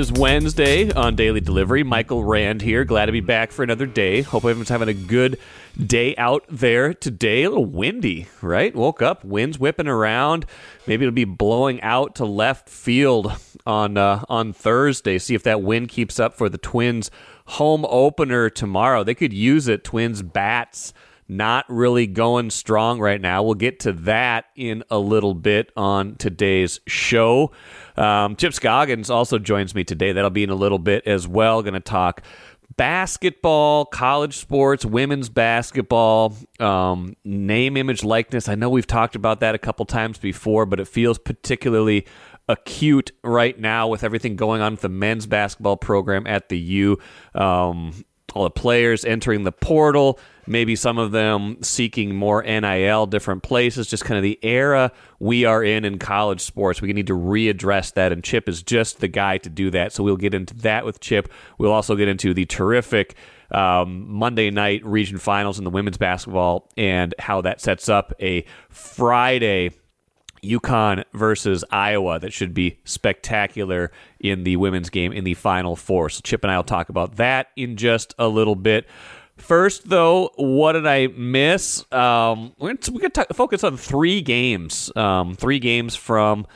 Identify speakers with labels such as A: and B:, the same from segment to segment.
A: is Wednesday on Daily Delivery. Michael Rand here. Glad to be back for another day. Hope everyone's having a good day out there today. A little windy, right? Woke up, wind's whipping around. Maybe it'll be blowing out to left field on Thursday. See if that wind keeps up for the Twins' home opener tomorrow. They could use it. Twins bats not really going strong right now. We'll get to that in a little bit on today's show. Chip Scoggins also joins me today. That'll be in a little bit as well. Going to talk basketball, college sports, women's basketball, name, image, likeness. I know we've talked about that a couple times before, but it feels particularly acute right now with everything going on with the men's basketball program at the U. All the players entering the portal, maybe some of them seeking more NIL, different places, just kind of the era we are in college sports. We need to readdress that, and Chip is just the guy to do that. So we'll get into that with Chip. We'll also get into the terrific Monday night region finals in the women's basketball and how that sets up a Friday UConn versus Iowa that should be spectacular in the women's game in the Final Four. So Chip and I will talk about that in just a little bit. First, though, what did I miss? We're going to focus on three games from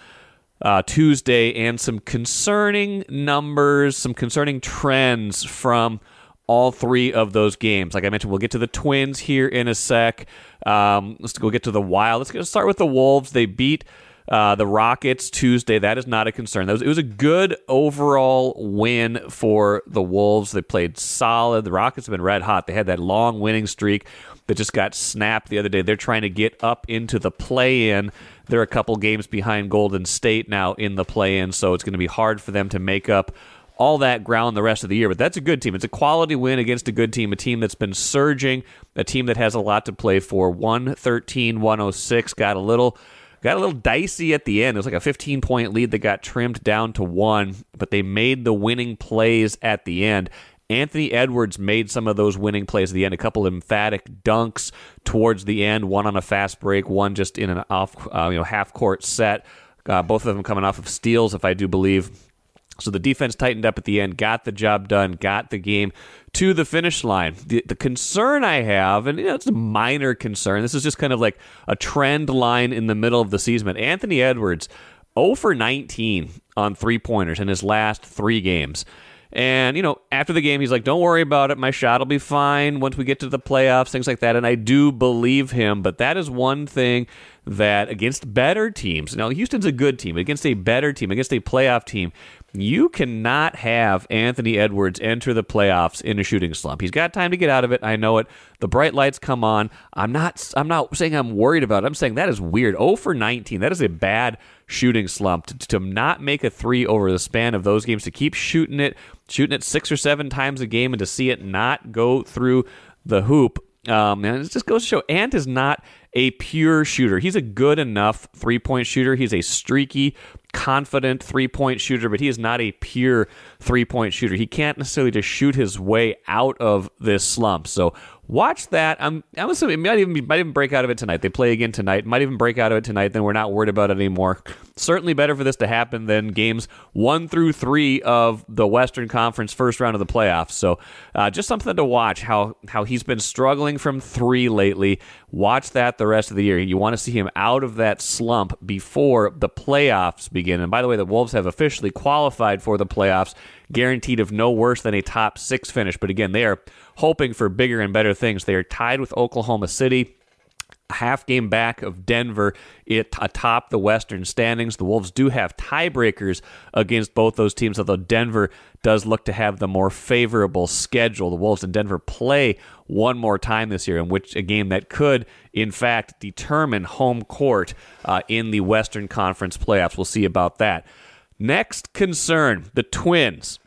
A: Tuesday and some concerning numbers, some concerning trends from all three of those games. Like I mentioned, we'll get to the Twins here in a sec. Let's go get to the Wild. Let's start with the Wolves. They beat the Rockets Tuesday. That is not a concern. It was a good overall win for the Wolves. They played solid. The Rockets have been red hot. They had that long winning streak that just got snapped the other day. They're trying to get up into the play-in. They're a couple games behind Golden State now in the play-in, so it's going to be hard for them to make up all that ground the rest of the year. But that's a good team. It's a quality win against a good team, a team that's been surging, a team that has a lot to play for. 113-106, got a little dicey at the end. It was like a 15-point lead that got trimmed down to 1, but they made the winning plays at the end. Anthony Edwards made some of those winning plays at the end, a couple of emphatic dunks towards the end, one on a fast break, one just in an off half-court set. Both of them coming off of steals, if I do believe. So the defense tightened up at the end, got the job done, got the game to the finish line. The concern I have, and it's a minor concern, this is just kind of like a trend line in the middle of the season, but Anthony Edwards, 0 for 19 on three-pointers in his last three games. And, after the game, he's like, don't worry about it. My shot will be fine once we get to the playoffs, things like that. And I do believe him, but that is one thing that against better teams, now Houston's a good team, against a better team, against a playoff team, you cannot have Anthony Edwards enter the playoffs in a shooting slump. He's got time to get out of it. I know it. The bright lights come on. I'm not saying I'm worried about it. I'm saying that is weird. 0 for 19. That is a bad shooting slump. To not make a three over the span of those games, to keep shooting it 6 or 7 times a game, and to see it not go through the hoop. And it just goes to show Ant is not a pure shooter. He's a good enough three-point shooter. He's a streaky, confident three-point shooter, but he is not a pure three-point shooter. He can't necessarily just shoot his way out of this slump. So watch that. I'm assuming it might even break out of it tonight. They play again tonight. Might even break out of it tonight. Then we're not worried about it anymore. Certainly better for this to happen than games 1 through 3 of the Western Conference first round of the playoffs. So just something to watch, how he's been struggling from 3 lately. Watch that the rest of the year. You want to see him out of that slump before the playoffs begin. And by the way, the Wolves have officially qualified for the playoffs, guaranteed of no worse than a top 6 finish. But again, they are hoping for bigger and better things. They are tied with Oklahoma City, a half game back of Denver atop the Western standings. The Wolves do have tiebreakers against both those teams, although Denver does look to have the more favorable schedule. The Wolves and Denver play one more time this year, in which a game that could, in fact, determine home court in the Western Conference playoffs. We'll see about that. Next concern, the Twins.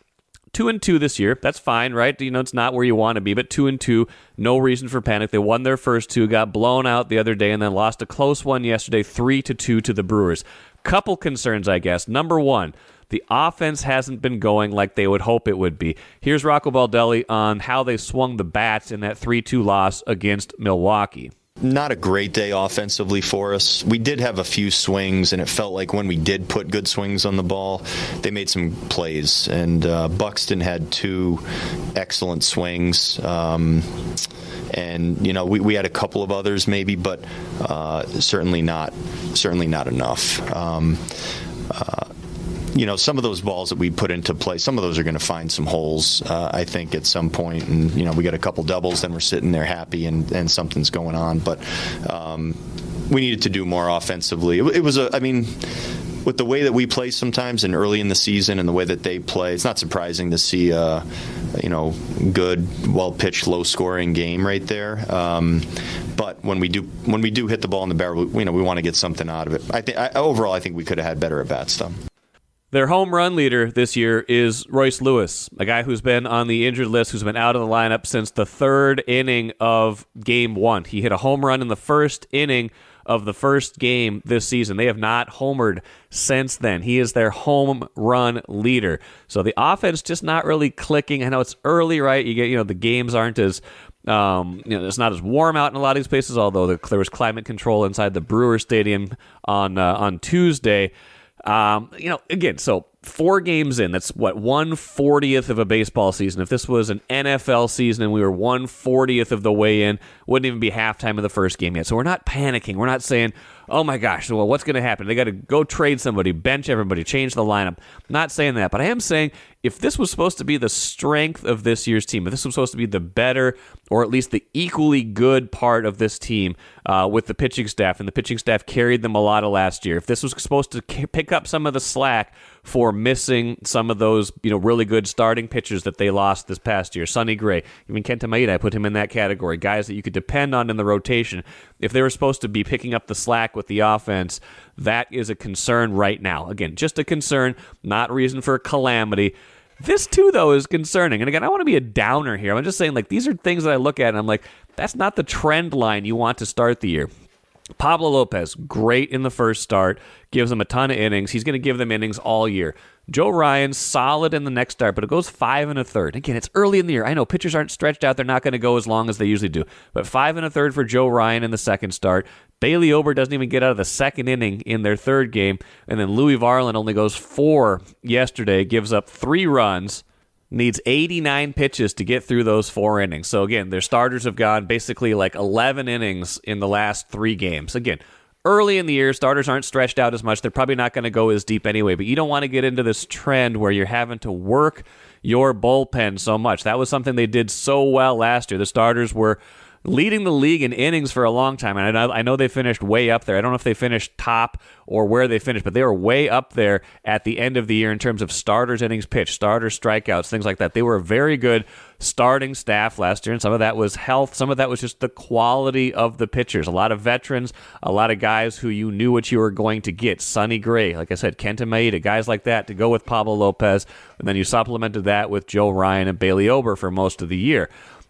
A: 2-2 this year. That's fine, right? It's not where you want to be, but 2-2, no reason for panic. They won their first 2, got blown out the other day, and then lost a close one yesterday, 3-2 to the Brewers. Couple concerns, I guess. Number 1, the offense hasn't been going like they would hope it would be. Here's Rocco Baldelli on how they swung the bats in that 3-2 loss against Milwaukee.
B: not a great day offensively for us. We did have a few swings, and it felt like when we did put good swings on the ball, they made some plays. And Buxton had 2 excellent swings. And we had a couple of others maybe, but certainly not enough. Some of those balls that we put into play, some of those are going to find some holes, I think, at some point. And, we got a couple doubles, then we're sitting there happy and something's going on. But we needed to do more offensively. It was with the way that we play sometimes and early in the season and the way that they play, it's not surprising to see good, well-pitched, low-scoring game right there. But when we do hit the ball in the barrel, we want to get something out of it. Overall, I think we could have had better at-bats, though.
A: Their home run leader this year is Royce Lewis, a guy who's been on the injured list, who's been out of the lineup since the 3rd inning of Game 1. He hit a home run in the 1st inning of the first game this season. They have not homered since then. He is their home run leader. So the offense just not really clicking. I know it's early, right? You get, the games aren't as it's not as warm out in a lot of these places, although there was climate control inside the Brewers Stadium on Tuesday. Again, so 4 games in, that's 1/40th of a baseball season. If this was an NFL season and we were 1/40th of the way in, wouldn't even be halftime of the first game yet. So we're not panicking. We're not saying, oh my gosh, well, what's going to happen? They got to go trade somebody, bench everybody, change the lineup. Not saying that, but I am saying if this was supposed to be the strength of this year's team, if this was supposed to be the better or at least the equally good part of this team with the pitching staff, and the pitching staff carried them a lot of last year, if this was supposed to pick up some of the slack for missing some of those really good starting pitchers that they lost this past year, Sonny Gray, even Kenta Maeda, I put him in that category, guys that you could depend on in the rotation. If they were supposed to be picking up the slack with the offense, that is a concern right now. Again, just a concern, not a reason for a calamity. This, too, though, is concerning. And again, I want to be a downer here. I'm just saying, these are things that I look at, and I'm like, that's not the trend line you want to start the year. Pablo Lopez, great in the first start, gives them a ton of innings. He's going to give them innings all year. Joe Ryan, solid in the next start, but it goes 5 1/3. Again, it's early in the year. I know pitchers aren't stretched out. They're not going to go as long as they usually do. But 5 1/3 for Joe Ryan in the second start. Bailey Ober doesn't even get out of the second inning in their third game. And then Louis Varland only goes 4 yesterday, gives up 3 runs. Needs 89 pitches to get through those 4 innings. So again, their starters have gone basically 11 innings in the last 3 games. Again, early in the year, starters aren't stretched out as much. They're probably not going to go as deep anyway, but you don't want to get into this trend where you're having to work your bullpen so much. That was something they did so well last year. The starters were leading the league in innings for a long time, and I know they finished way up there. I don't know if they finished top or where they finished, but they were way up there at the end of the year in terms of starters innings pitched, starters strikeouts, things like that. They were a very good starting staff last year, and some of that was health, some of that was just the quality of the pitchers. A lot of veterans, a lot of guys who you knew what you were going to get. Sonny Gray, like I said, Kenta Maeda, guys like that to go with Pablo Lopez, and then you supplemented that with Joe Ryan and Bailey Ober for most of the year.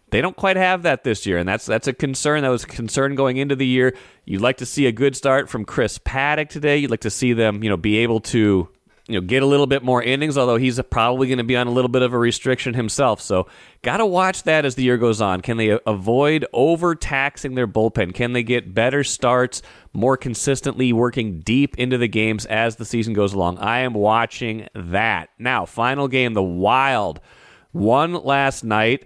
A: They don't quite have that this year, and that's a concern. That was a concern going into the year. You'd like to see a good start from Chris Paddock today. You'd like to see them, be able to, get a little bit more innings, although he's probably going to be on a little bit of a restriction himself. So got to watch that as the year goes on. Can they avoid overtaxing their bullpen? Can they get better starts, more consistently working deep into the games as the season goes along? I am watching that. Now, final game, the Wild won last night.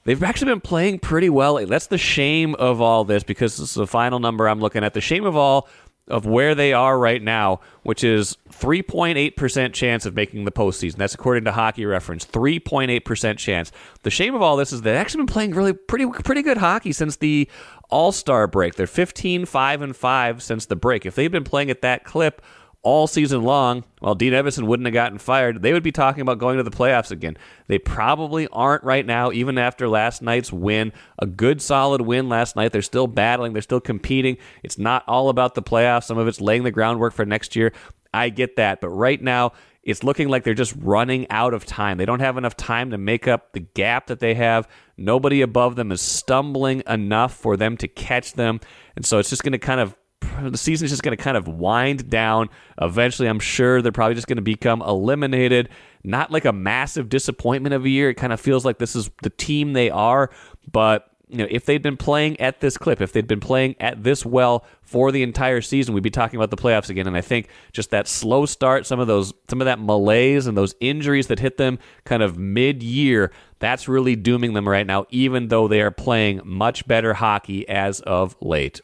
A: They've actually been playing pretty well. That's the shame of all this, because this is the final number I'm looking at. The shame of all of where they are right now, which is 3.8% chance of making the postseason. That's according to Hockey Reference, 3.8% chance. The shame of all this is they've actually been playing really pretty good hockey since the All-Star break. They're 15-5-5 since the break. If they've been playing at that clip all season long, well, Dean Evason wouldn't have gotten fired. They would be talking about going to the playoffs again. They probably aren't right now, even after last night's win. A good, solid win last night. They're still battling. They're still competing. It's not all about the playoffs. Some of it's laying the groundwork for next year. I get that. But right now, it's looking like they're just running out of time. They don't have enough time to make up the gap that they have. Nobody above them is stumbling enough for them to catch them. And so it's just going to the season is just going to kind of wind down. Eventually, I'm sure they're probably just going to become eliminated. Not like a massive disappointment of a year. It kind of feels like this is the team they are, but if they'd been playing at this clip, if they'd been playing at this well for the entire season, we'd be talking about the playoffs again. And I think just that slow start, some of that malaise and those injuries that hit them kind of mid-year, that's really dooming them right now, even though they are playing much better hockey as of late.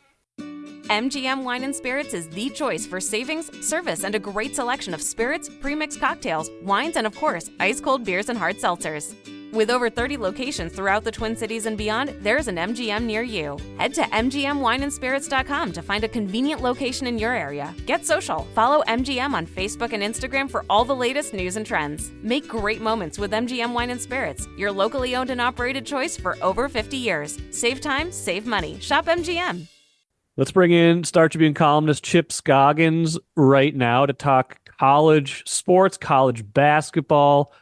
C: MGM Wine and Spirits is the choice for savings, service, and a great selection of spirits, premixed cocktails, wines, and of course, ice-cold beers and hard seltzers. With over 30 locations throughout the Twin Cities and beyond, there's an MGM near you. Head to mgmwineandspirits.com to find a convenient location in your area. Get social. Follow MGM on Facebook and Instagram for all the latest news and trends. Make great moments with MGM Wine and Spirits, your locally owned and operated choice for over 50 years. Save time, save money. Shop MGM.
A: Let's bring in Star Tribune columnist Chip Scoggins right now to talk college sports, college basketball,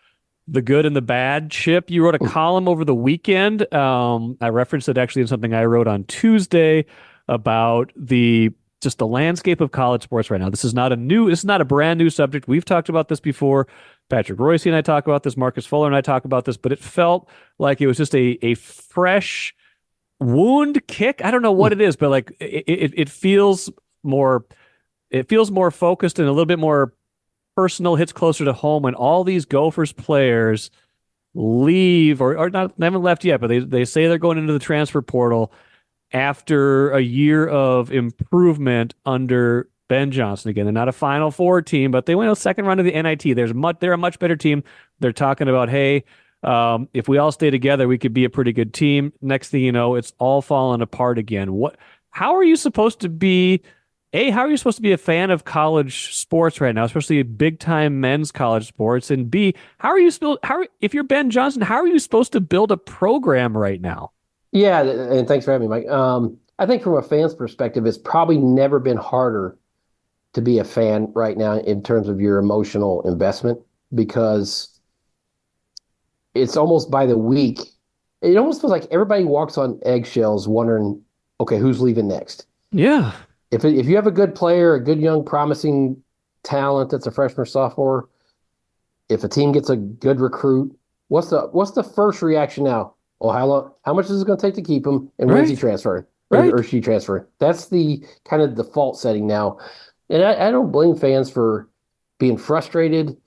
A: the good and the bad. Chip, you wrote a column over the weekend. I referenced it actually in something I wrote on Tuesday about the landscape of college sports right now. This is not a brand new subject. We've talked about this before. Patrick Royce and I talk about this. Marcus Fuller and I talk about this, but it felt like it was just a fresh wound kick. I don't know what it is, but like it feels more focused and a little bit more personal, hits closer to home when all these Gophers players leave or not, they haven't left yet, but they say they're going into the transfer portal after a year of improvement under Ben Johnson. Again, they're not a Final Four team, but they went a second round of the NIT. They're a much better team. They're talking about, hey, if we all stay together, we could be a pretty good team. Next thing you know, it's all falling apart again. How are you supposed to be a fan of college sports right now, especially big time men's college sports? And B, if you're Ben Johnson, how are you supposed to build a program right now?
D: Yeah, and thanks for having me, Mike. I think from a fan's perspective, it's probably never been harder to be a fan right now in terms of your emotional investment, because it's almost by the week. It almost feels like everybody walks on eggshells wondering, okay, who's leaving next?
A: Yeah.
D: If you have a good player, a good young promising talent that's a freshman or sophomore, if a team gets a good recruit, what's the first reaction now? Well, how much is it going to take to keep him? And when's he transferring? Or she transferring? That's the kind of default setting now. And I don't blame fans for being frustrated.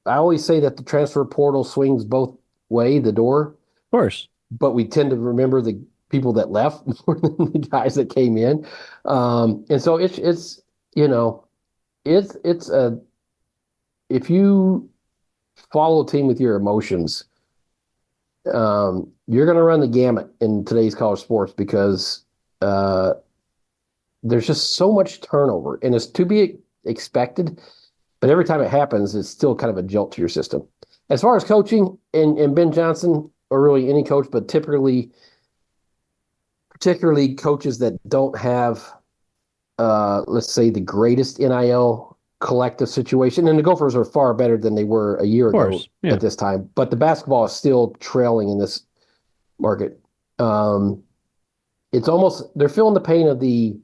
D: I always say that the transfer portal swings both way, the door.
A: Of course.
D: But we tend to remember the people that left more than the guys that came in. And so it's if you follow a team with your emotions, you're going to run the gamut in today's college sports, because there's just so much turnover, and it's to be expected. But every time it happens, it's still kind of a jolt to your system. As far as coaching, and Ben Johnson, or really any coach, but particularly coaches that don't have, let's say, the greatest NIL collective situation. And the Gophers are far better than they were a year ago at this time. But the basketball is still trailing in this market. It's almost, they're feeling the pain of the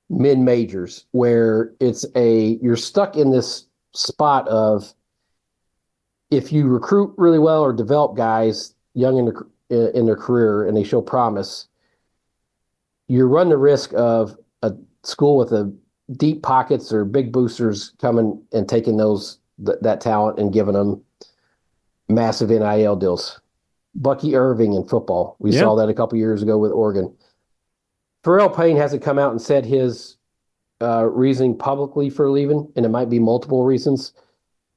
D: mid-majors, where you're stuck in this spot of, if you recruit really well or develop guys young in their career and they show promise, you run the risk of a school with a deep pockets or big boosters coming and taking that talent and giving them massive NIL deals. Bucky Irving in football. We saw that a couple years ago with Oregon. Pharrell Payne hasn't come out and said his reasoning publicly for leaving, and it might be multiple reasons.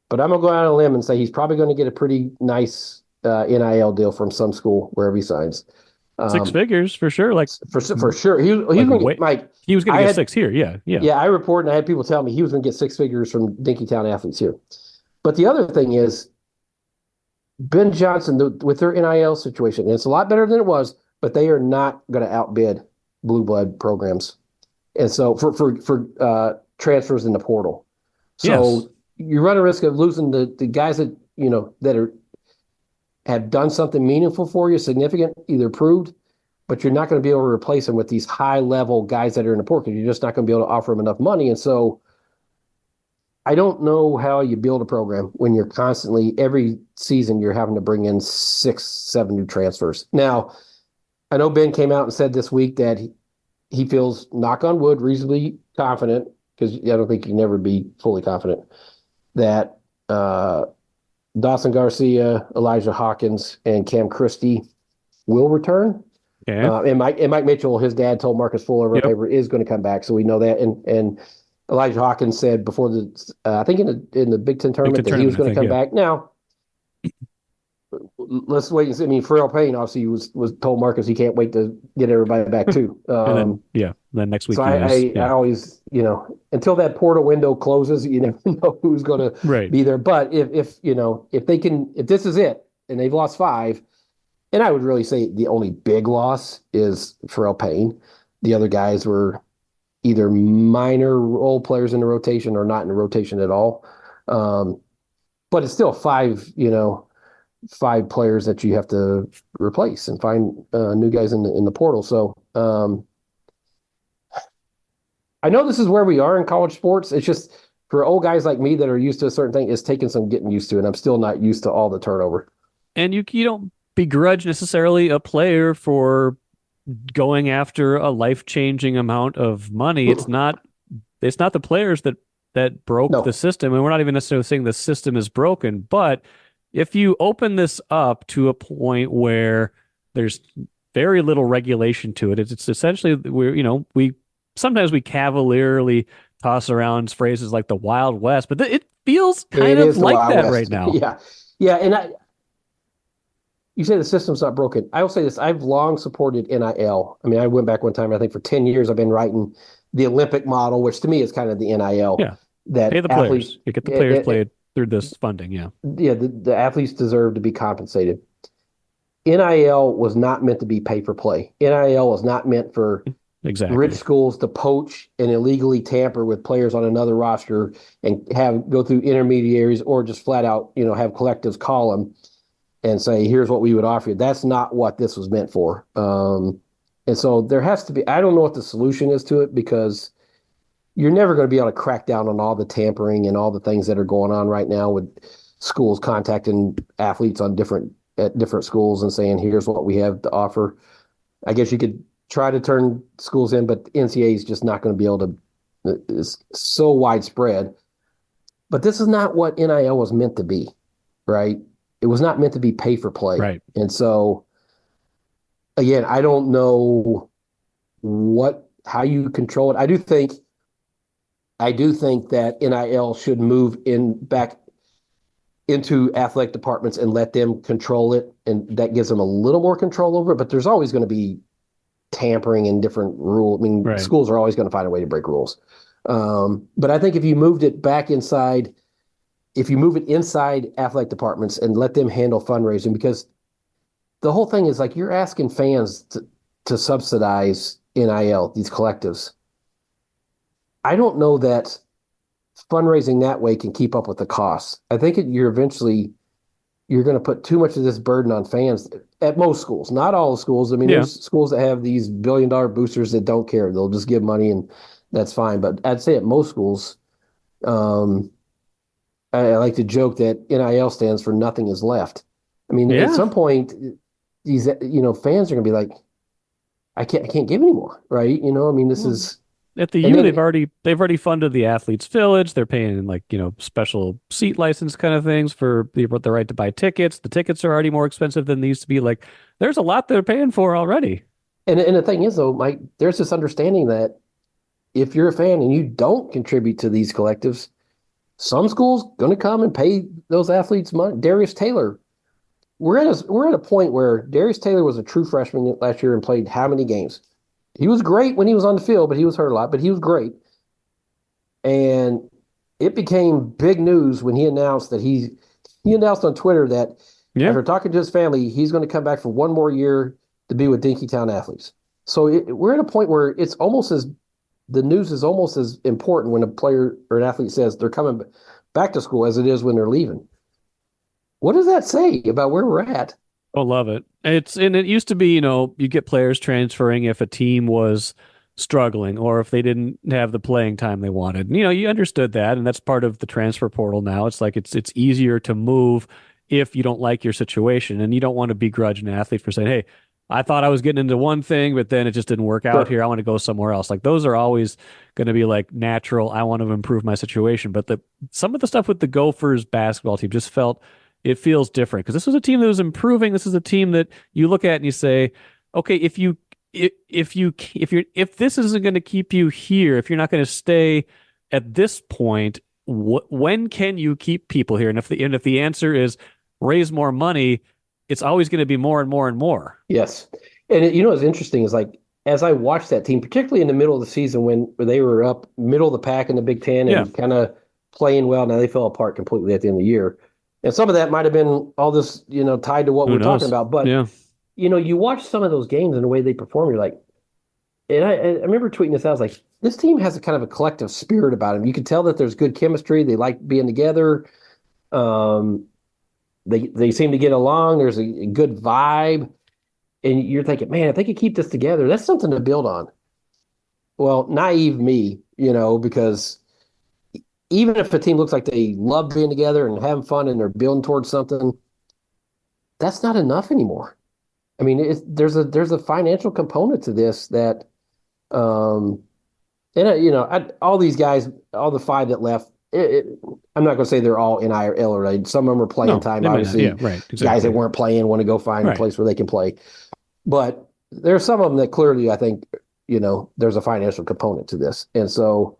D: But I'm going to go out on a limb and say he's probably going to get a pretty nice NIL deal from some school wherever he signs.
A: 6 figures for sure. Like
D: for sure. He was going to get, Mike.
A: He was going to get 6 here. Yeah.
D: Yeah, I reported, and I had people tell me he was going to get 6 figures from Dinkytown athletes here. But the other thing is, Ben Johnson, with their NIL situation, and it's a lot better than it was, but they are not going to outbid blue blood programs. And so for transfers in the portal. So you run a risk of losing the guys that, have done something meaningful for you, significant, either proved, but you're not going to be able to replace them with these high-level guys that are in the portal, because you're just not going to be able to offer them enough money. And so I don't know how you build a program when you're constantly, every season, you're having to bring in 6, 7 new transfers. Now, I know Ben came out and said this week that he feels, knock on wood, reasonably confident, because I don't think you can never be fully confident, that Dawson Garcia, Elijah Hawkins, and Cam Christie will return.
A: Okay.
D: And Mike Mitchell, his dad told Marcus Fuller of our paper, is going to come back, so we know that. And Elijah Hawkins said before I think in the Big Ten tournament that he was going to come back. Now, let's wait and see. I mean, Pharrell Payne obviously was told Marcus he can't wait to get everybody back too.
A: Then next week.
D: So I always, until that portal window closes, you never know who's going to be there. But if this is it and they've lost 5, and I would really say the only big loss is Pharrell Payne. The other guys were either minor role players in the rotation or not in the rotation at all. But it's still 5 players that you have to replace and find new guys in the portal. So I know this is where we are in college sports. It's just for old guys like me that are used to a certain thing, it's taking some getting used to, and I'm still not used to all the turnover. And
A: you don't begrudge necessarily a player for going after a life-changing amount of money. It's not the players that broke the system, and we're not even necessarily saying the system is broken, but if you open this up to a point where there's very little regulation to it, it's essentially we sometimes we cavalierly toss around phrases like the Wild West, but it feels kind of like that right now.
D: Yeah, and you say the system's not broken. I will say this: I've long supported NIL. I mean, I went back one time. I think for 10 years I've been writing the Olympic model, which to me is kind of the NIL.
A: Yeah,
D: that
A: pay the players. You get the players played through this funding. Yeah,
D: the athletes deserve to be compensated. NIL was not meant to be pay for play. NIL was not meant for rich schools to poach and illegally tamper with players on another roster and go through intermediaries or just flat out, have collectives call them and say, here's what we would offer you. That's not what this was meant for. And so there has to be, I don't know what the solution is to it, because you're never going to be able to crack down on all the tampering and all the things that are going on right now with schools contacting athletes at different schools and saying, here's what we have to offer. I guess you could try to turn schools in, but the NCAA is just not going to be able to. It's so widespread. But this is not what NIL was meant to be, right? It was not meant to be pay for play.
A: Right.
D: And so, again, I don't know how you control it. I do think that NIL should move back into athletic departments and let them control it, and that gives them a little more control over it. But there's always going to be tampering and different rules. I mean, schools are always going to find a way to break rules. But I think if you moved it back inside, if you move it inside athletic departments and let them handle fundraising, because the whole thing is like you're asking fans to subsidize NIL, these collectives. I don't know that fundraising that way can keep up with the costs. I think you're going to put too much of this burden on fans at most schools, not all schools. I mean, there's schools that have these billion-dollar boosters that don't care. They'll just give money and that's fine. But I'd say at most schools, I like to joke that NIL stands for nothing is left. I mean, at some point, these fans are going to be like, I can't give anymore, right? I mean, this is.
A: At the U, they've already funded the athletes' village. They're paying special seat license kind of things for the right to buy tickets. The tickets are already more expensive than they used to be. Like, there's a lot they're paying for already.
D: And the thing is, though, Mike, there's this understanding that if you're a fan and you don't contribute to these collectives, some schools going to come and pay those athletes money. Darius Taylor, we're at a point where Darius Taylor was a true freshman last year and played how many games? He was great when he was on the field, but he was hurt a lot, but he was great. And it became big news when he announced that he announced on Twitter that after talking to his family, he's going to come back for one more year to be with Dinkytown athletes. So we're at a point where it's almost as the news is almost as important when a player or an athlete says they're coming back to school as it is when they're leaving. What does that say about where we're at?
A: I love it. It used to be, you get players transferring if a team was struggling or if they didn't have the playing time they wanted. You understood that, and that's part of the transfer portal now. It's like it's easier to move if you don't like your situation, and you don't want to begrudge an athlete for saying, hey, I thought I was getting into one thing, but then it just didn't work out here. I want to go somewhere else. Like those are always going to be like natural. I want to improve my situation. But some of the stuff with the Gophers basketball team just it feels different because this was a team that was improving. This is a team that you look at and you say, okay, if this isn't going to keep you here, if you're not going to stay at this point, when can you keep people here? And if the answer is raise more money, it's always going to be more and more and more.
D: Yes. And what's interesting is like, as I watched that team, particularly in the middle of the season when they were up middle of the pack in the Big Ten and kind of playing well, now they fell apart completely at the end of the year. And some of that might have been all this, tied to what we're talking about. But, you watch some of those games and the way they perform, you're like, and I remember tweeting this out, I was like, this team has a kind of a collective spirit about them. You can tell that there's good chemistry. They like being together. They seem to get along. There's a good vibe. And you're thinking, man, if they could keep this together, that's something to build on. Well, naive me, because even if a team looks like they love being together and having fun and they're building towards something, that's not enough anymore. I mean, there's a financial component to this that, all these guys, all the 5 that left, I'm not going to say they're all NIL related. Some of them are playing time. Obviously,
A: exactly.
D: Guys that weren't playing want to go find a place where they can play. But there are some of them that clearly, I think, there's a financial component to this. And so,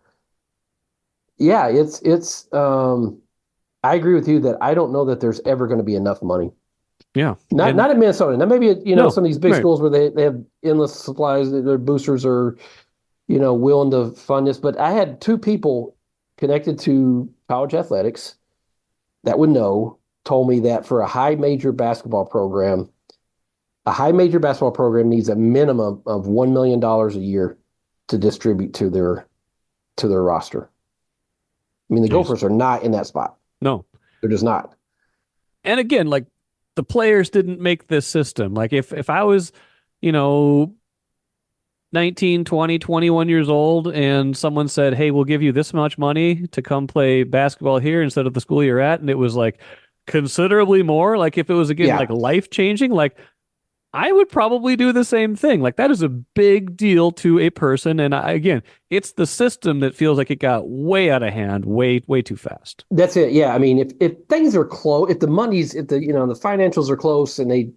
D: yeah, it's. I agree with you that I don't know that there's ever going to be enough money.
A: Yeah,
D: not in Minnesota. Now maybe some of these big schools where they have endless supplies, their boosters are, willing to fund this. But I had 2 people connected to college athletics that would know told me that for a high major basketball program needs a minimum of $1 million a year to distribute to their roster. I mean, the Gophers are not in that spot.
A: No,
D: they're just not.
A: And again, like the players didn't make this system. Like if I was, 19, 20, 21 years old and someone said, hey, we'll give you this much money to come play basketball here instead of the school you're at. And it was like considerably more. Like if it was again, like life changing, like I would probably do the same thing. Like that is a big deal to a person. And again, it's the system that feels like it got way out of hand, way too fast.
D: That's it. Yeah. I mean, if things are close, if the financials are close and they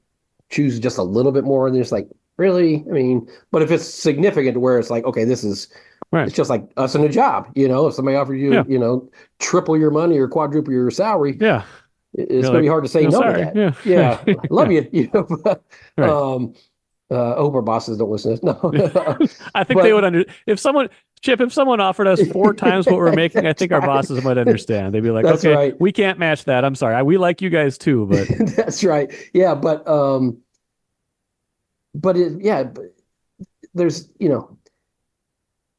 D: choose just a little bit more, then it's like, really? I mean, but if it's significant to where it's like, okay, this is, it's just like us in a job, if somebody offered you, triple your money or quadruple your salary, it's going to be hard to say no to that. Yeah. I love you, but, I hope our bosses don't listen to this. No,
A: I think they would if someone offered us 4 times what we're making, I think our bosses might understand. They'd be like, okay, we can't match that. I'm sorry. We like you guys too, but
D: that's right. Yeah. But there's,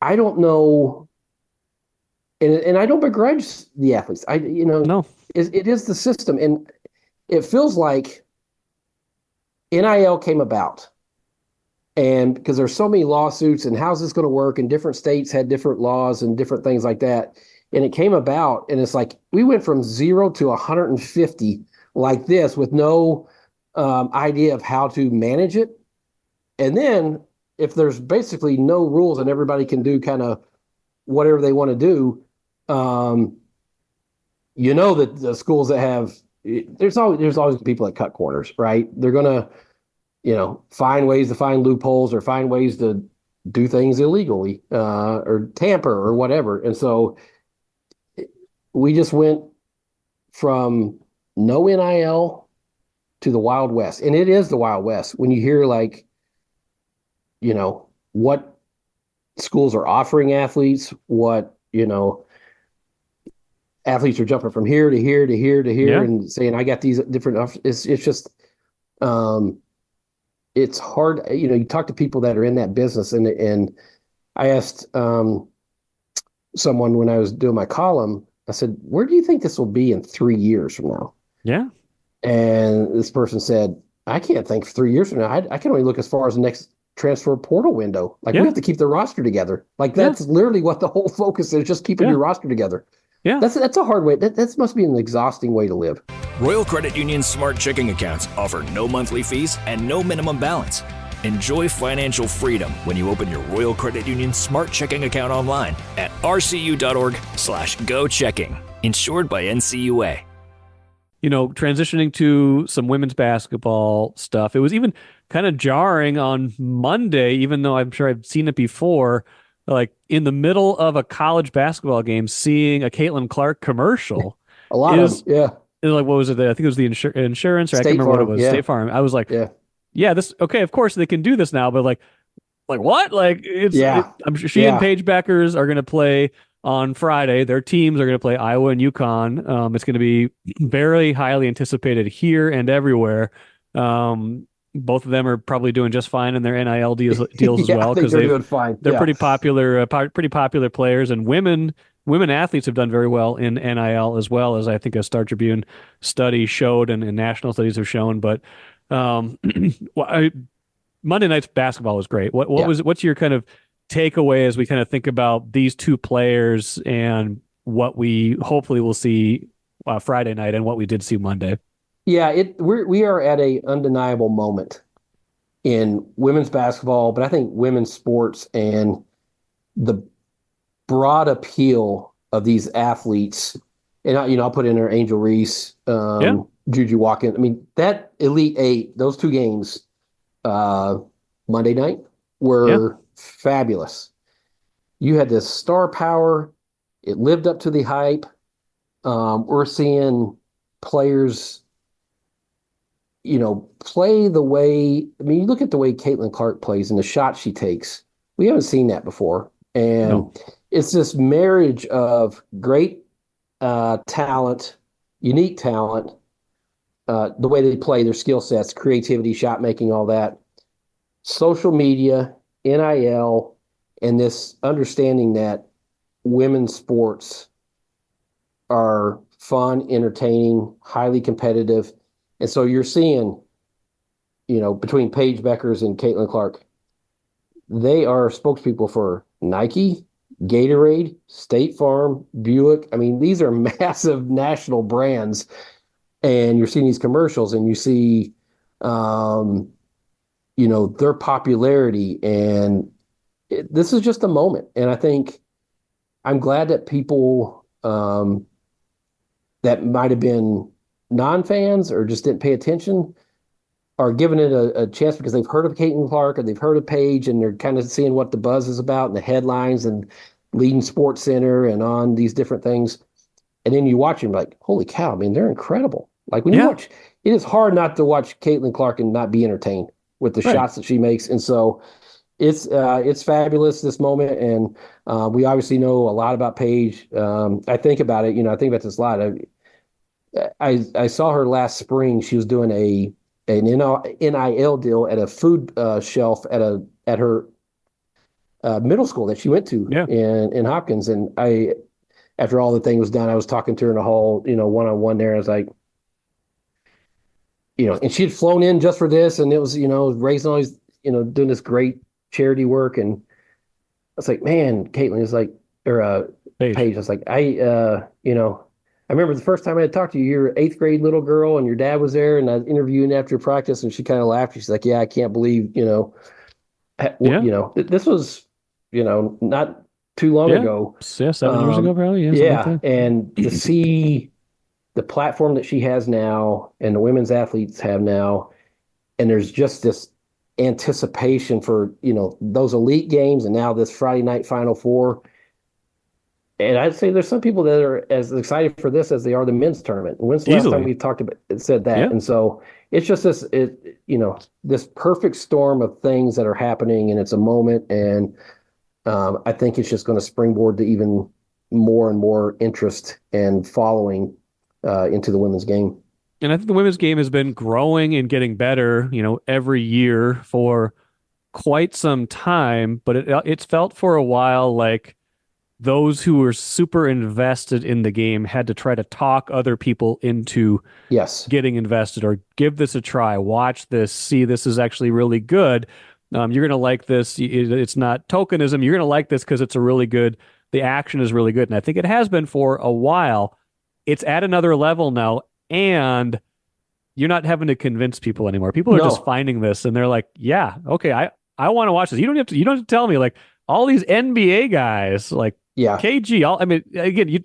D: I don't know. And I don't begrudge the athletes.
A: No,
D: it is the system. And it feels like NIL came about. And because there's so many lawsuits and how's this going to work? And different states had different laws and different things like that. And it came about and it's like, we went from 0 to 150 like this with no idea of how to manage it. And then if there's basically no rules and everybody can do kind of whatever they want to do, that the schools that have, there's always people that cut corners, right? They're going to, find ways to find loopholes or find ways to do things illegally or tamper or whatever. And so we just went from no NIL to the Wild West. And it is the Wild West. When you hear like, what schools are offering athletes, what, athletes are jumping from here to here to here to here and saying, I got these different, it's just, it's hard. You talk to people that are in that business and I asked someone when I was doing my column, I said, where do you think this will be in 3 years from now?
A: Yeah.
D: And this person said, I can't think 3 years from now. I can only look as far as the next transfer portal window. Like we have to keep the roster together. Like that's literally what the whole focus is, just keeping your roster together. Yeah. That's a hard way. That must be an exhausting way to live.
E: Royal Credit Union's Smart Checking accounts offer no monthly fees and no minimum balance. Enjoy financial freedom when you open your Royal Credit Union Smart Checking account online at rcu.org/go-checking. Insured by NCUA.
A: Transitioning to some women's basketball stuff, it was even kind of jarring on Monday, even though I'm sure I've seen it before, like in the middle of a college basketball game, seeing a Caitlin Clark commercial.
D: A lot of them, yeah.
A: Like, what was it? I think it was the insurance, or I can't remember what it was.
D: Yeah.
A: State Farm. I was like, yeah, this, okay, of course they can do this now, but like what? Like, I'm sure she and Paige Beckers are going to play on Friday. Their teams are going to play Iowa and UConn. It's going to be very highly anticipated here and everywhere. Both of them are probably doing just fine in their NIL deals as well, because they're
D: doing fine.
A: They're pretty popular players, and women athletes have done very well in NIL as well, as I think a Star Tribune study showed, and national studies have shown. But Monday night's basketball was great. What's your kind of takeaway as we kind of think about these two players and what we hopefully will see Friday night and what we did see Monday?
D: Yeah, we are at a undeniable moment in women's basketball, but I think women's sports and the broad appeal of these athletes. And I'll put in there Angel Reese, Juju Watkins. I mean, that Elite Eight, those two games Monday night were fabulous. You had this star power. It lived up to the hype. We're seeing players, play the way, I mean, you look at the way Caitlin Clark plays and the shots she takes. We haven't seen that before. And it's this marriage of great talent, unique talent, the way they play, their skill sets, creativity, shot making, all that, social media, NIL, and this understanding that women's sports are fun, entertaining, highly competitive. And so you're seeing, between Paige Beckers and Caitlin Clark, they are spokespeople for Nike, Gatorade, State Farm, Buick. I mean, these are massive national brands. And you're seeing these commercials and you see, their popularity. And this is just a moment. And I think I'm glad that people that might have been non-fans or just didn't pay attention are giving it a chance, because they've heard of Caitlin Clark or they've heard of Paige, and they're kind of seeing what the buzz is about and the headlines and leading Sports Center and on these different things. And then you watch them like, holy cow, I mean, they're incredible. Like when you watch, it is hard not to watch Caitlin Clark and not be entertained with the shots that she makes. And so it's fabulous, this moment. And we obviously know a lot about Paige. I think about it, I think about this a lot. I saw her last spring. She was doing an NIL deal at a food shelf at her middle school that she went to in Hopkins. And after all the thing was done, I was talking to her in the hall, one-on-one there. I was like, and she had flown in just for this, and it was, raising all these, doing this great charity work. And I was like, man, Caitlin is like, or Paige. I was like, I remember the first time I had talked to you, you're an 8th grade little girl, and your dad was there, and I interviewed after practice, and she kind of laughed. She's like, yeah, I can't believe, this was, not too long ago.
A: 7 years ago, probably.
D: Like and to see the platform that she has now and the women's athletes have now, and there's just this anticipation for, those elite games, and now this Friday night Final Four. And I'd say there's some people that are as excited for this as they are the men's tournament. When's the last time we talked about it, said that? Yeah. And so it's just this perfect storm of things that are happening, and it's a moment. And I think it's just going to springboard to even more and more interest and following into the women's game.
A: And I think the women's game has been growing and getting better, every year for quite some time. But it's felt for a while like those who were super invested in the game had to try to talk other people into getting invested, or give this a try, watch this, see this is actually really good. You're going to like this. It's not tokenism. You're going to like this because it's the action is really good. And I think it has been for a while. It's at another level now. And you're not having to convince people anymore. People are
D: No.
A: just finding this and they're like, yeah, okay, I want to watch this. You don't have to tell me like all these NBA guys like
D: Yeah.
A: KG. I mean, again,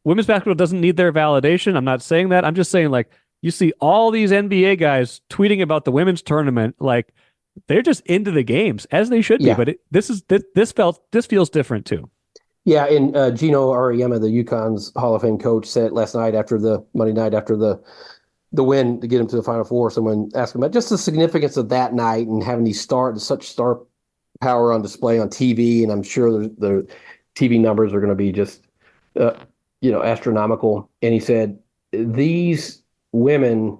A: women's basketball doesn't need their validation. I'm not saying that. I'm just saying like you see all these NBA guys tweeting about the women's tournament, like they're just into the games as they should be.
D: Yeah.
A: But this feels different too.
D: Yeah, and Gino Auriemma, the UConn's Hall of Fame coach, said last night after the Monday night after the win to get him to the Final Four. Someone asked him about just the significance of that night and having such star power on display on TV, and I'm sure the TV numbers are going to be just astronomical. And he said these women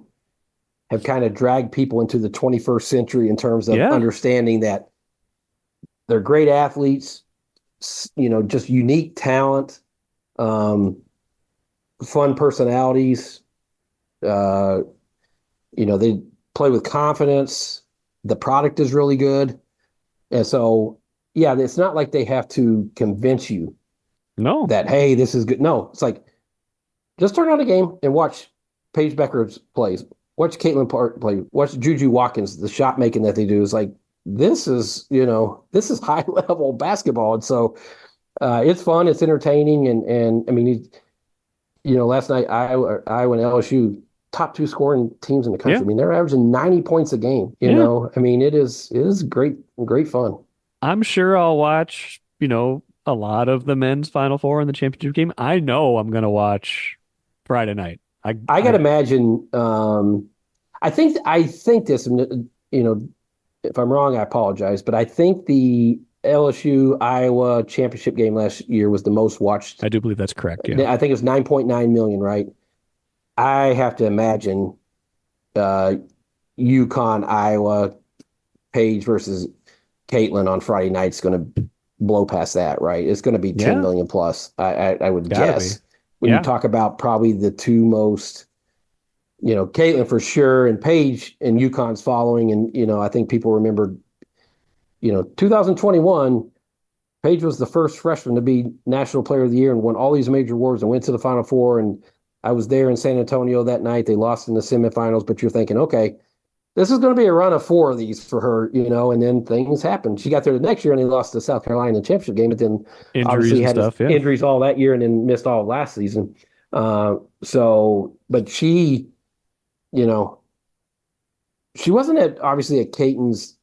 D: have kind of dragged people into the 21st century in terms of understanding that they're great athletes, just unique talent, fun personalities. They play with confidence. The product is really good. And so, it's not like they have to convince you that, hey, this is good. No, it's like, just turn on the game and watch Paige Becker's plays. Watch Caitlin Park play. Watch Juju Watkins, the shot making that they do is like, this is high level basketball. And so it's fun. It's entertaining. And I mean, last night, Iowa and LSU, top 2 scoring teams in the country. Yeah. I mean, they're averaging 90 points a game, you know? I mean, it is great fun. I'm
A: sure I'll watch, a lot of the men's Final Four in the championship game. I know I'm going to watch Friday night. I got to imagine.
D: I think this, if I'm wrong, I apologize, but I think the LSU Iowa championship game last year was the most watched.
A: I do believe that's correct. Yeah.
D: I think it's 9.9 million, right? I have to imagine UConn, Iowa, Paige versus Caitlin on Friday night is going to blow past that, right? It's going to be 10 million plus, I would guess. When you talk about probably the two most, Caitlin for sure, and Paige and UConn's following. And, I think people remember, 2021, Paige was the first freshman to be National Player of the Year and won all these major awards and went to the Final Four. And I was there in San Antonio that night. They lost in the semifinals, but you're thinking, okay, this is going to be a run of 4 of these for her, and then things happened. She got there the next year and they lost to South Carolina in the championship game, but then
A: injuries and stuff,
D: injuries all that year and then missed all of last season. But she, she wasn't obviously at Caitlin's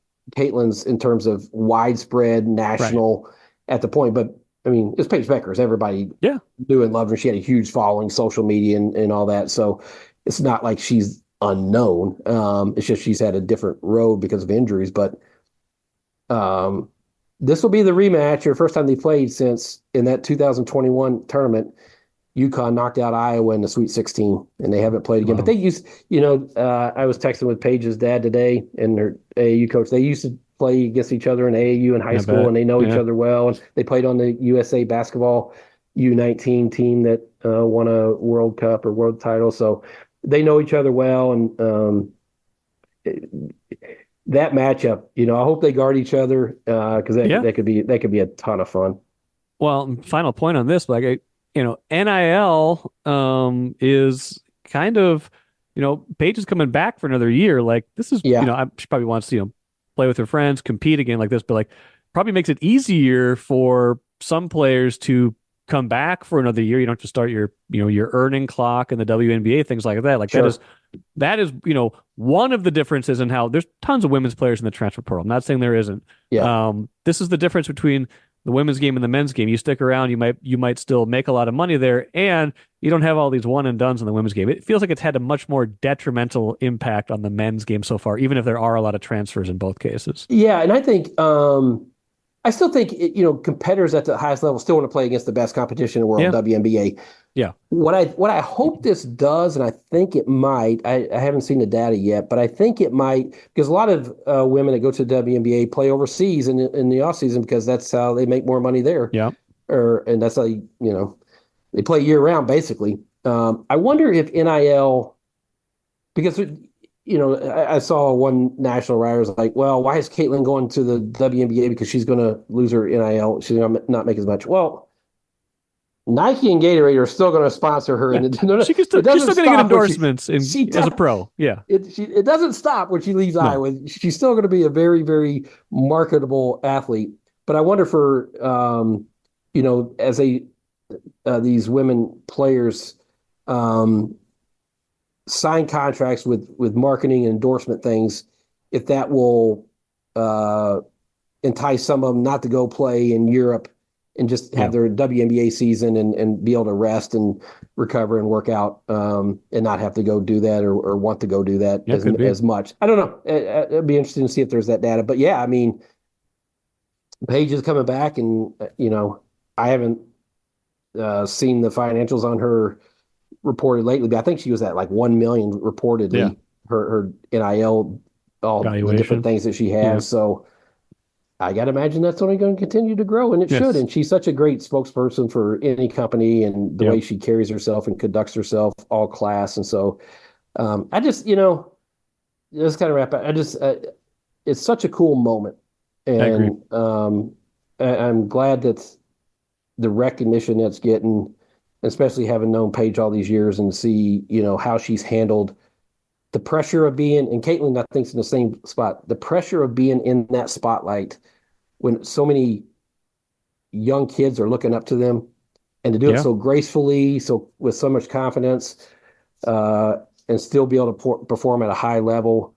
D: in terms of widespread national at the point, but I mean, it's Paige Beckers. Everybody knew and loved her. She had a huge following, social media and all that. So it's not like she's unknown. It's just she's had a different road because of injuries. But this will be the rematch, or first time they played since in that 2021 tournament. UConn knocked out Iowa in the Sweet 16, and they haven't played again. Wow. But they used, I was texting with Paige's dad today and her AAU coach. They used to play against each other in AAU in high school, and they know each other well. And they played on the USA basketball U19 team that won a World Cup or world title. So they know each other well. And that matchup, I hope they guard each other because that could be a ton of fun.
A: Well, final point on this, like, NIL is kind of, Paige is coming back for another year. Like this is, she probably wants to, play with her friends, compete again like this, but like probably makes it easier for some players to come back for another year. You don't have to start your, your earning clock in the WNBA, things like that. Like that is, one of the differences in how there's tons of women's players in the transfer portal. I'm not saying there isn't. Yeah. This is the difference between the women's game and the men's game. You stick around, you might still make a lot of money there, and you don't have all these one and dones in the women's game. It feels like it's had a much more detrimental impact on the men's game so far, even if there are a lot of transfers in both cases.
D: Yeah, and I think I still think competitors at the highest level still want to play against the best competition in the world, WNBA.
A: Yeah.
D: What I hope this does, and I think it might, I haven't seen the data yet, but I think it might, because a lot of women that go to the WNBA play overseas in the off season because that's how they make more money there.
A: Yeah.
D: And that's how they play year round basically. I wonder if NIL, because I saw one national writer was like, well, why is Caitlin going to the WNBA? Because she's going to lose her NIL. She's going to not make as much. Well, Nike and Gatorade are still going to sponsor her.
A: Yeah.
D: And
A: she's still going to get endorsements as a pro. Yeah.
D: It doesn't stop when she leaves Iowa. She's still going to be a very, very marketable athlete. But I wonder for, as these women players sign contracts with marketing and endorsement things, if that will entice some of them not to go play in Europe and just have their WNBA season and be able to rest and recover and work out and not have to go do that or want to go do that as much. I don't know. It'd be interesting to see if there's that data. But yeah, I mean, Paige is coming back, and I haven't seen the financials on her reported lately, but I think she was at like 1 million reportedly. Her NIL, all the different things that she has. Yeah. So I got to imagine that's only going to continue to grow, and it should. And she's such a great spokesperson for any company, and the way she carries herself and conducts herself, all class. And so I just, just kind of wrap up. It's such a cool moment. And I'm glad that the recognition that's getting, especially having known Paige all these years and see, how she's handled the pressure of being, and Caitlin, I think, is in the same spot, the pressure of being in that spotlight when so many young kids are looking up to them, and to do it so gracefully, so with so much confidence, and still be able to perform at a high level.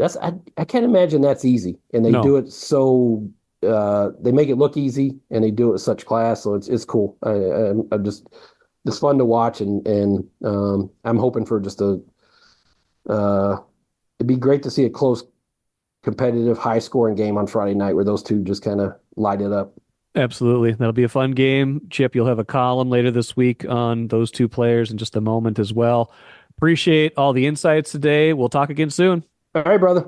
D: I can't imagine that's easy. And they do it so they make it look easy, and they do it with such class. So it's cool. I'm just, it's fun to watch, and I'm hoping for just it'd be great to see a close, competitive, high-scoring game on Friday night where those two just kind of light it up.
A: Absolutely. That'll be a fun game. Chip, you'll have a column later this week on those two players in just a moment as well. Appreciate all the insights today. We'll talk again soon.
D: All right, brother.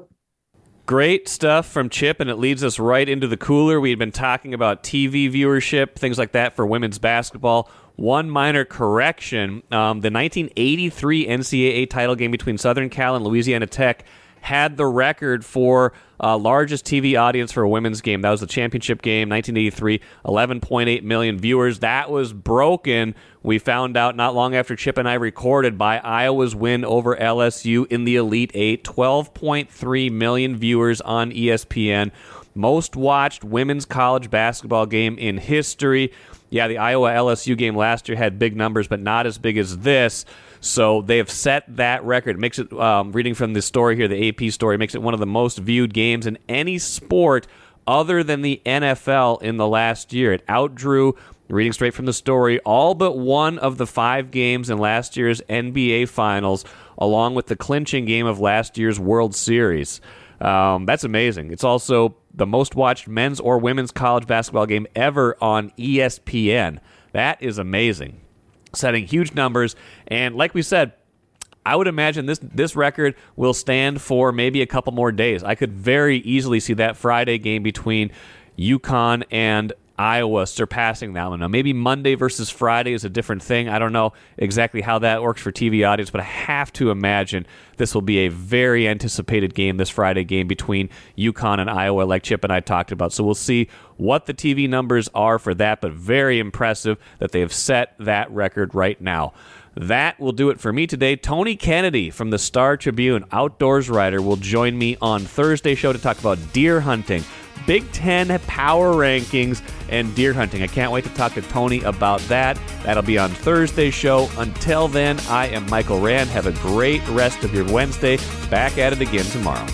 A: Great stuff from Chip, and it leads us right into the cooler. We had been talking about TV viewership, things like that for women's basketball. One minor correction, the 1983 NCAA title game between Southern Cal and Louisiana Tech had the record for largest TV audience for a women's game. That was the championship game, 1983, 11.8 million viewers. That was broken, we found out not long after Chip and I recorded, by Iowa's win over LSU in the Elite Eight, 12.3 million viewers on ESPN. Most watched women's college basketball game in history. Yeah, the Iowa-LSU game last year had big numbers, but not as big as this. So they have set that record. It makes it, reading from the story here, the AP story, makes it one of the most viewed games in any sport other than the NFL in the last year. It outdrew, reading straight from the story, all but one of the 5 games in last year's NBA Finals, along with the clinching game of last year's World Series. That's amazing. It's also the most watched men's or women's college basketball game ever on ESPN. That is amazing. Setting huge numbers, and like we said, I would imagine this record will stand for maybe a couple more days. I could very easily see that Friday game between UConn and Iowa surpassing that one. Now, maybe Monday versus Friday is a different thing. I don't know exactly how that works for TV audience, but I have to imagine this will be a very anticipated game, this Friday game between UConn and Iowa, like Chip and I talked about. So we'll see what the TV numbers are for that, but very impressive that they have set that record right now. That will do it for me today. Tony Kennedy from the Star Tribune, outdoors writer, will join me on Thursday's show to talk about deer hunting, Big Ten power rankings, and deer hunting. I can't wait to talk to Tony about that. That'll be on Thursday's show. Until then, I am Michael Rand. Have a great rest of your Wednesday. Back at it again tomorrow.